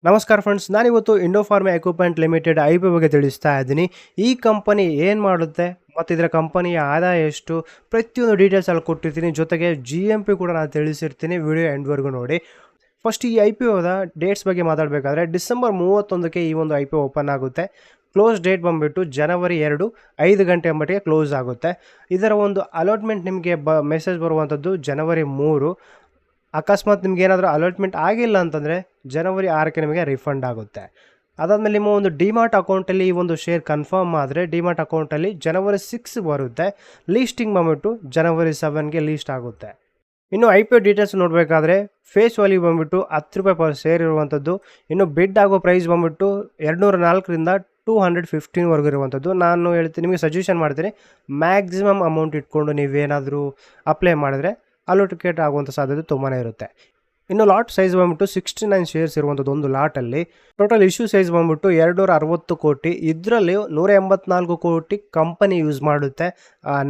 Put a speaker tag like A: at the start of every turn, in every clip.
A: ನಮಸ್ಕಾರ ಫ್ರೆಂಡ್ಸ್, ನಾನಿವತ್ತು ಇಂಡೋಫಾರ್ಮಾ equipment limited IP ಬಗ್ಗೆ ತಿಳಿಸ್ತಾ ಇದ್ದೀನಿ. ಈ ಕಂಪನಿ ಏನು ಮಾಡುತ್ತೆ ಮತ್ತು ಇದರ ಕಂಪನಿಯ ಆದಾಯ ಎಷ್ಟು, ಪ್ರತಿಯೊಂದು ಡೀಟೇಲ್ಸ್ ಅಲ್ಲಿ ಕೊಟ್ಟಿರ್ತೀನಿ. ಜೊತೆಗೆ GMP ಕೂಡ ನಾನು ತಿಳಿಸಿರ್ತೀನಿ. ವಿಡಿಯೋ ಎಂಡ್ವರೆಗೂ ನೋಡಿ. ಫಸ್ಟ್ ಈ IPOದ ಡೇಟ್ಸ್ ಬಗ್ಗೆ ಮಾತಾಡಬೇಕಾದ್ರೆ ಡಿಸೆಂಬರ್ 31ಕ್ಕೆ ಈ ಒಂದು IPO ಓಪನ್ ಆಗುತ್ತೆ. ಕ್ಲೋಸ್ ಡೇಟ್ ಬಂದುಬಿಟ್ಟು ಜನವರಿ 2 5 ಗಂಟೆ ಮಟ್ಟಿಗೆ ಕ್ಲೋಸ್ ಆಗುತ್ತೆ. ಇದರ ಒಂದು ಅಲಾಟ್ಮೆಂಟ್ ನಿಮಗೆ ಮೆಸೇಜ್ ಬರುವಂಥದ್ದು ಜನವರಿ 3. ಅಕಸ್ಮಾತ್ ನಿಮ್ಗೆ ಏನಾದರೂ ಅಲಾಟ್ಮೆಂಟ್ ಆಗಿಲ್ಲ ಅಂತಂದರೆ ಜನವರಿ 6ಕ್ಕೆ ನಿಮಗೆ ರಿಫಂಡ್ ಆಗುತ್ತೆ. ಅದಾದಮೇಲೆ ನಿಮ್ಮ ಒಂದು ಡಿಮಾರ್ಟ್ ಅಕೌಂಟಲ್ಲಿ ಈ ಒಂದು ಶೇರ್ ಕನ್ಫರ್ಮ್ ಆದರೆ ಡಿಮಾರ್ಟ್ ಅಕೌಂಟಲ್ಲಿ ಜನವರಿ 6 ಬರುತ್ತೆ. ಲೀಸ್ಟಿಂಗ್ ಬಂದುಬಿಟ್ಟು ಜನವರಿ 7ಗೆ ಲೀಸ್ಟ್ ಆಗುತ್ತೆ. ಇನ್ನು IPO ಡೀಟೇಲ್ಸ್ ನೋಡಬೇಕಾದ್ರೆ ಫೇಸ್ ವ್ಯಾಲ್ಯೂ ಬಂದುಬಿಟ್ಟು 10 ರೂಪಾಯಿ ಪರ್ ಶೇರ್ ಇರುವಂಥದ್ದು. ಇನ್ನು ಬಿಡ್ ಆಗೋ ಪ್ರೈಸ್ ಬಂದುಬಿಟ್ಟು 204ರಿಂದ 215ವರೆಗೂ ಇರುವಂಥದ್ದು. ನಾನು ಹೇಳ್ತೀನಿ, ನಿಮಗೆ ಸಜೆಷನ್ ಮಾಡ್ತೀನಿ, ಮ್ಯಾಕ್ಸಿಮಮ್ ಅಮೌಂಟ್ ಇಟ್ಕೊಂಡು ನೀವೇನಾದರೂ ಅಪ್ಲೈ ಮಾಡಿದ್ರೆ ಅಲೋಕೇಟ್ ಆಗುವಂಥ ಸಾಧ್ಯತೆ ತುಂಬಾ ಇರುತ್ತೆ. ಇನ್ನು ಲಾಟ್ ಸೈಜ್ ಬಂದ್ಬಿಟ್ಟು 69 ಶೇರ್ಸ್ ಇರುವಂಥದ್ದು ಒಂದು ಲಾಟಲ್ಲಿ. ಟೋಟಲ್ ಇಶ್ಯೂ ಸೈಜ್ ಬಂದ್ಬಿಟ್ಟು 260 ಕೋಟಿ. ಇದರಲ್ಲಿ 184 ಕೋಟಿ ಕಂಪನಿ ಯೂಸ್ ಮಾಡುತ್ತೆ,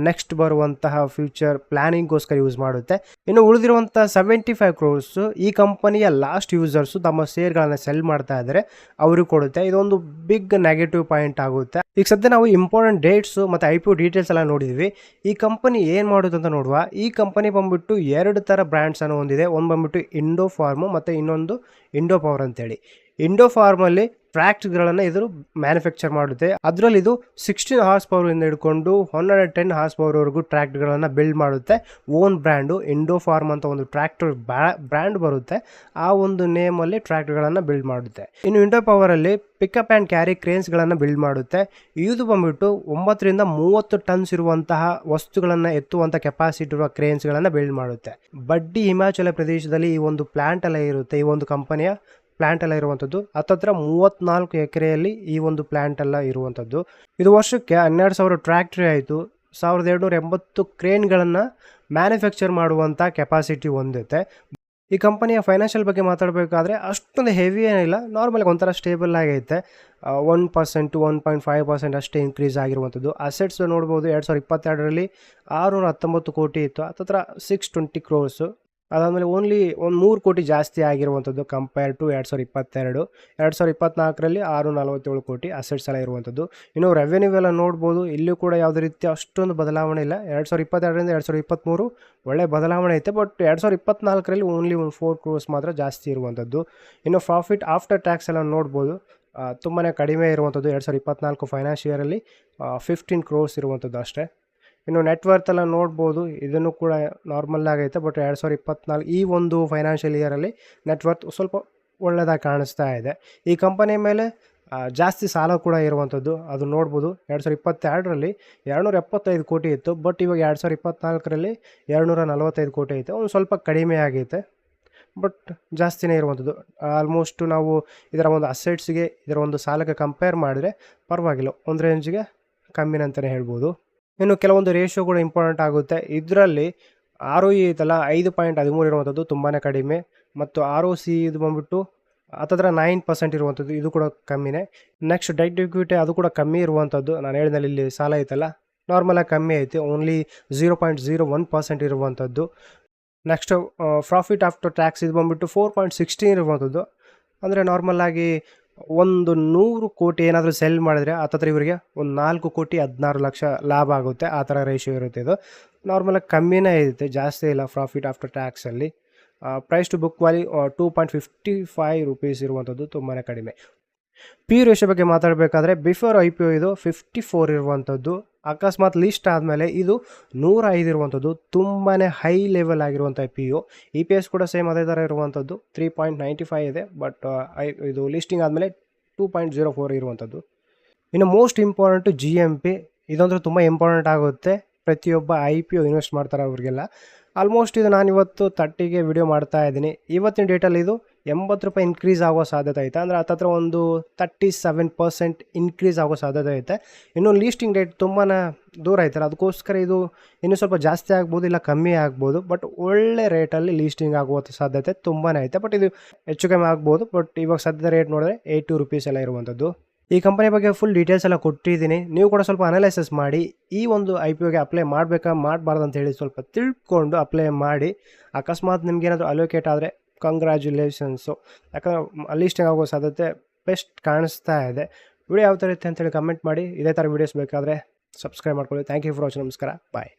A: ನೆಕ್ಸ್ಟ್ ಬರುವಂತಹ ಫ್ಯೂಚರ್ ಪ್ಲಾನಿಂಗ್ಗೋಸ್ಕರ ಯೂಸ್ ಮಾಡುತ್ತೆ. ಇನ್ನು ಉಳಿದಿರುವಂಥ 75 ಕ್ರೋರ್ಸ್ ಈ ಕಂಪನಿಯ ಲಾಸ್ಟ್ ಯೂಸರ್ಸು ತಮ್ಮ ಶೇರ್ಗಳನ್ನು ಸೆಲ್ ಮಾಡ್ತಾ ಇದ್ದಾರೆ, ಅವ್ರಿಗೆ ಕೊಡುತ್ತೆ. ಇದೊಂದು ಬಿಗ್ ನೆಗೆಟಿವ್ ಪಾಯಿಂಟ್ ಆಗುತ್ತೆ. ಈಗ ಸದ್ಯ ನಾವು ಇಂಪಾರ್ಟೆಂಟ್ ಡೇಟ್ಸು ಮತ್ತು IPO ಡೀಟೇಲ್ಸ್ ಎಲ್ಲ ನೋಡಿದ್ವಿ. ಈ ಕಂಪನಿ ಏನು ಮಾಡೋದು ಅಂತ ನೋಡುವ. ಈ ಕಂಪನಿ ಬಂದ್ಬಿಟ್ಟು 2 ಥರ ಬ್ರ್ಯಾಂಡ್ಸನ್ನು ಹೊಂದಿದೆ. ಒಂದು ಬಂದ್ಬಿಟ್ಟು ಇಂಡೋಫಾರ್ಮು ಮತ್ತು ಇನ್ನೊಂದು ಇಂಡೋ ಪವರ್ ಅಂತೇಳಿ. ಇಂಡೋಫಾರ್ಮಲ್ಲಿ ಟ್ರ್ಯಾಕ್ಟ್ಗಳನ್ನು ಇದು ಮ್ಯಾನುಫ್ಯಾಕ್ಚರ್ ಮಾಡುತ್ತೆ. ಅದರಲ್ಲಿ ಇದು 16 ಹಾರ್ಸ್ ಪವರಿಂದ ಹಿಡ್ಕೊಂಡು 110 ಹಾರ್ಸ್ ಪವರ್ವರೆಗೂ ಟ್ರ್ಯಾಕ್ಟ್ಗಳನ್ನು ಬಿಲ್ಡ್ ಮಾಡುತ್ತೆ. ಓನ್ ಬ್ರ್ಯಾಂಡು ಇಂಡೋಫಾರ್ಮ್ ಅಂತ ಒಂದು ಟ್ರ್ಯಾಕ್ಟರ್ ಬ್ರ್ಯಾಂಡ್ ಬರುತ್ತೆ. ಆ ಒಂದು ನೇಮಲ್ಲಿ ಟ್ರ್ಯಾಕ್ಟರ್ಗಳನ್ನು ಬಿಲ್ಡ್ ಮಾಡುತ್ತೆ. ಇನ್ನು ಇಂಡೋ ಪವರಲ್ಲಿ ಪಿಕಪ್ ಆ್ಯಂಡ್ ಕ್ಯಾರಿ ಕ್ರೇನ್ಸ್ಗಳನ್ನು ಬಿಲ್ಡ್ ಮಾಡುತ್ತೆ. ಇದು ಬಂದ್ಬಿಟ್ಟು 9ರಿಂದ 30 ಟನ್ಸ್ ಇರುವಂತಹ ವಸ್ತುಗಳನ್ನು ಎತ್ತುವಂಥ ಕೆಪಾಸಿಟಿ ಇರುವ ಕ್ರೇನ್ಸ್ಗಳನ್ನು ಬಿಲ್ಡ್ ಮಾಡುತ್ತೆ. ಬಡ್ಡಿ ಹಿಮಾಚಲ ಪ್ರದೇಶದಲ್ಲಿ ಈ ಒಂದು ಪ್ಲಾಂಟ್ ಎಲ್ಲ ಇರುತ್ತೆ. ಈ ಒಂದು ಕಂಪನಿಯ ಪ್ಲಾಂಟ್ ಎಲ್ಲ ಇರುವಂಥದ್ದು ಹತ್ತತ್ರ 34 ಎಕರೆಯಲ್ಲಿ ಈ ಒಂದು ಪ್ಲಾಂಟ್ ಎಲ್ಲ ಇರುವಂಥದ್ದು. ಇದು ವರ್ಷಕ್ಕೆ 12,000 ಟ್ರ್ಯಾಕ್ಟ್ರಿ ಆಯಿತು. 1280 ಕ್ರೇನ್ಗಳನ್ನು ಮ್ಯಾನುಫ್ಯಾಕ್ಚರ್ ಮಾಡುವಂಥ ಕೆಪಾಸಿಟಿ ಹೊಂದುತ್ತೆ. ಈ ಕಂಪನಿಯ ಫೈನಾನ್ಷಿಯಲ್ ಬಗ್ಗೆ ಮಾತಾಡಬೇಕಾದ್ರೆ ಅಷ್ಟೊಂದು ಹೆವಿ ಏನಿಲ್ಲ, ನಾರ್ಮಲ್ ಒಂಥರ ಸ್ಟೇಬಲ್ ಆಗೈತೆ. 1% 1.5% ಅಷ್ಟೇ ಇನ್ಕ್ರೀಸ್ ಆಗಿರುವಂಥದ್ದು. ಅಸೆಟ್ಸ್ ನೋಡ್ಬೋದು, 2022ರಲ್ಲಿ 619 ಕೋಟಿ ಇತ್ತು, ಹತ್ತತ್ರ 620 ಕ್ರೋರ್ಸು. ಅದಾದಮೇಲೆ ಓನ್ಲಿ ಒಂದು 3 ಕೋಟಿ ಜಾಸ್ತಿ ಆಗಿರುವಂಥದ್ದು ಕಂಪೇರ್ ಟು 2022. 2024ರಲ್ಲಿ 647 ಕೋಟಿ ಅಸೆಟ್ಸ್ ಎಲ್ಲ ಇರುವಂಥದ್ದು. ಇನ್ನು ರೆವೆನ್ಯೂ ಎಲ್ಲ ನೋಡ್ಬೋದು, ಇಲ್ಲೂ ಕೂಡ ಯಾವುದೇ ರೀತಿ ಅಷ್ಟೊಂದು ಬದಲಾವಣೆ ಇಲ್ಲ. 2022ರಿಂದ 2023 ಒಳ್ಳೆ ಬದಲಾವಣೆ ಐತೆ. ಬಟ್ 2024ರಲ್ಲಿ ಓನ್ಲಿ ಒಂದು 4 ಕ್ರೋರ್ಸ್ ಮಾತ್ರ ಜಾಸ್ತಿ ಇರುವಂಥದ್ದು. ಇನ್ನು ಪ್ರಾಫಿಟ್ ಆಫ್ಟರ್ ಟ್ಯಾಕ್ಸ್ ಎಲ್ಲ ನೋಡ್ಬೋದು, ತುಂಬಾ ಕಡಿಮೆ ಇರುವಂಥದ್ದು. 2024 ಫೈನಾನ್ಷಿಯಲ್ ಇಯರಲ್ಲಿ 15 ಕ್ರೋರ್ಸ್ ಇರುವಂಥದ್ದು ಅಷ್ಟೇ. ಇನ್ನು ನೆಟ್ವರ್ತ್ ಎಲ್ಲ ನೋಡ್ಬೋದು, ಇದನ್ನು ಕೂಡ ನಾರ್ಮಲ್ ಆಗೈತೆ. ಬಟ್ 2024 ಈ ಒಂದು ಫೈನಾನ್ಷಿಯಲ್ ಇಯರಲ್ಲಿ ನೆಟ್ವರ್ತ್ ಸ್ವಲ್ಪ ಒಳ್ಳೆಯದಾಗಿ ಕಾಣಿಸ್ತಾ ಇದೆ. ಈ ಕಂಪನಿ ಮೇಲೆ ಜಾಸ್ತಿ ಸಾಲ ಕೂಡ ಇರುವಂಥದ್ದು, ಅದು ನೋಡ್ಬೋದು. 2022ರಲ್ಲಿ 275 ಕೋಟಿ ಇತ್ತು. ಬಟ್ ಇವಾಗ 2024ರಲ್ಲಿ 245 ಕೋಟಿ ಐತೆ. ಒಂದು ಸ್ವಲ್ಪ ಕಡಿಮೆ ಆಗೈತೆ, ಬಟ್ ಜಾಸ್ತಿನೇ ಇರುವಂಥದ್ದು. ಆಲ್ಮೋಸ್ಟ್ ನಾವು ಇದರ ಒಂದು ಅಸೆಟ್ಸ್ಗೆ ಇದರ ಒಂದು ಸಾಲಕ್ಕೆ ಕಂಪೇರ್ ಮಾಡಿದ್ರೆ ಪರವಾಗಿಲ್ಲ, ಒಂದು ರೇಂಜ್ಗೆ ಕಮ್ಮಿನ ಅಂತಲೇ ಹೇಳ್ಬೋದು. ಇನ್ನು ಕೆಲವೊಂದು ರೇಷಿಯೋ ಕೂಡ ಇಂಪಾರ್ಟೆಂಟ್ ಆಗುತ್ತೆ. ಇದರಲ್ಲಿ ROE ಐತಲ್ಲ 5.13 ಇರುವಂಥದ್ದು ತುಂಬಾ ಕಡಿಮೆ. ಮತ್ತು ROC ಇದು ಬಂದ್ಬಿಟ್ಟು ಹತ್ತತ್ರ 9% ಇರುವಂಥದ್ದು, ಇದು ಕೂಡ ಕಮ್ಮಿನೇ. ನೆಕ್ಸ್ಟ್ ಡೆಟ್ ಇಕ್ವಿಟಿ ಅದು ಕೂಡ ಕಮ್ಮಿ ಇರುವಂಥದ್ದು. ನಾನು ಹೇಳಿದಲ್ಲಿ ಇಲ್ಲಿ ಸಾಲ ಐತಲ್ಲ ನಾರ್ಮಲಾಗಿ ಕಮ್ಮಿ ಐತೆ, ಓನ್ಲಿ 0.01% ಇರುವಂಥದ್ದು. ನೆಕ್ಸ್ಟ್ ಪ್ರಾಫಿಟ್ ಆಫ್ಟರ್ ಟ್ಯಾಕ್ಸ್ ಇದು ಬಂದ್ಬಿಟ್ಟು 4.16 ಇರುವಂಥದ್ದು. ಅಂದರೆ ನಾರ್ಮಲಾಗಿ ಒಂದು 100 ಕೋಟಿ ಏನಾದರೂ ಸೆಲ್ ಮಾಡಿದರೆ ಹತ್ತತ್ರ ಇವರಿಗೆ ಒಂದು 4 ಕೋಟಿ 16 ಲಕ್ಷ ಲಾಭ ಆಗುತ್ತೆ. ಆ ಥರ ರೇಷಿಯೋ ಇರುತ್ತೆ. ಇದು ನಾರ್ಮಲಾಗಿ ಕಮ್ಮಿನೇ ಇರುತ್ತೆ, ಜಾಸ್ತಿ ಇಲ್ಲ ಪ್ರಾಫಿಟ್ ಆಫ್ಟರ್ ಟ್ಯಾಕ್ಸಲ್ಲಿ. Price to book value 2.55 rupees ಇರುವಂಥದ್ದು, ತುಂಬಾ ಕಡಿಮೆ. ಪಿ ರೇಷಿಯೋ ಬಗ್ಗೆ ಮಾತಾಡಬೇಕಾದ್ರೆ ಬಿಫೋರ್ IPO ಇದು 54 ಇರುವಂಥದ್ದು. ಅಕಸ್ಮಾತ್ ಲಿಸ್ಟ್ ಆದಮೇಲೆ ಇದು 105 ಇರುವಂಥದ್ದು, ತುಂಬಾ ಹೈ ಲೆವೆಲ್ ಆಗಿರುವಂಥ PO. EPS ಕೂಡ ಸೇಮ್ ಅದೇ ಥರ ಇರುವಂಥದ್ದು, 3.95 ಇದೆ. ಬಟ್ ಇದು ಲಿಸ್ಟಿಂಗ್ ಆದಮೇಲೆ 2.04 ಇರುವಂಥದ್ದು. ಇನ್ನು ಮೋಸ್ಟ್ ಇಂಪಾರ್ಟೆಂಟು GMP, ಇದಂದ್ರೆ ತುಂಬ ಇಂಪಾರ್ಟೆಂಟ್ ಆಗುತ್ತೆ ಪ್ರತಿಯೊಬ್ಬ IPO ಇನ್ವೆಸ್ಟ್ ಮಾಡ್ತಾರೆ ಅವ್ರಿಗೆಲ್ಲ. ಆಲ್ಮೋಸ್ಟ್ ಇದು ನಾನು ಇವತ್ತು 30ಗೆ ವಿಡಿಯೋ ಮಾಡ್ತಾ ಇದ್ದೀನಿ. ಇವತ್ತಿನ ಡೇಟಲ್ಲಿ ಇದು 80 ರೂಪಾಯಿ ಇನ್ಕ್ರೀಸ್ ಆಗೋ ಸಾಧ್ಯತೆ ಐತೆ. ಅಂದರೆ ಹತ್ತತ್ರ ಒಂದು 37% ಇನ್ಕ್ರೀಸ್ ಆಗೋ ಸಾಧ್ಯತೆ ಐತೆ. ಇನ್ನು ಲೀಸ್ಟಿಂಗ್ ಡೇಟ್ ತುಂಬಾ ದೂರ ಐತಲ್ಲ, ಅದಕ್ಕೋಸ್ಕರ ಇದು ಇನ್ನೂ ಸ್ವಲ್ಪ ಜಾಸ್ತಿ ಆಗ್ಬೋದು, ಇಲ್ಲ ಕಮ್ಮಿ ಆಗ್ಬೋದು. ಬಟ್ ಒಳ್ಳೆ ರೇಟಲ್ಲಿ ಲೀಸ್ಟಿಂಗ್ ಆಗುವಂಥ ಸಾಧ್ಯತೆ ತುಂಬಾ ಐತೆ. ಬಟ್ ಇದು ಹೆಚ್ಚು ಕಮ್ಮಿ ಆಗ್ಬೋದು. ಬಟ್ ಇವಾಗ ಸದ್ಯದ ರೇಟ್ ನೋಡಿದ್ರೆ 82 ರೂಪೀಸ್ ಎಲ್ಲ ಇರುವಂಥದ್ದು. ಈ ಕಂಪನಿ ಬಗ್ಗೆ ಫುಲ್ ಡೀಟೇಲ್ಸ್ ಎಲ್ಲ ಕೊಟ್ಟಿದ್ದೀನಿ. ನೀವು ಕೂಡ ಸ್ವಲ್ಪ ಅನಲೈಸಿಸ್ ಮಾಡಿ ಈ ಒಂದು IPOಗೆ ಅಪ್ಲೈ ಮಾಡಬೇಕಾ ಮಾಡಬಾರ್ದು ಅಂತ ಹೇಳಿ ಸ್ವಲ್ಪ ತಿಳ್ಕೊಂಡು ಅಪ್ಲೈ ಮಾಡಿ. ಅಕಸ್ಮಾತ್ ನಿಮ್ಗೇನಾದರೂ ಅಲೋಕೇಟ್ ಆದರೆ ಕಂಗ್ರ್ಯಾಚುಲೇಷನ್ಸು. ಯಾಕಂದರೆ ಲೀಸ್ಟಿಂಗ್ ಆಗೋ ಸಾಧ್ಯತೆ ಬೆಸ್ಟ್ ಕಾಣಿಸ್ತಾ ಇದೆ. ವಿಡಿಯೋ ಯಾವ ಥರ ಇರುತ್ತೆ ಅಂತೇಳಿ ಕಮೆಂಟ್ ಮಾಡಿ. ಇದೇ ಥರ ವೀಡಿಯೋಸ್ ಬೇಕಾದರೆ ಸಬ್ಸ್ಕ್ರೈಬ್ ಮಾಡ್ಕೊಳ್ಳಿ. Thank you for watching. ನಮಸ್ಕಾರ. ಬಾಯ್.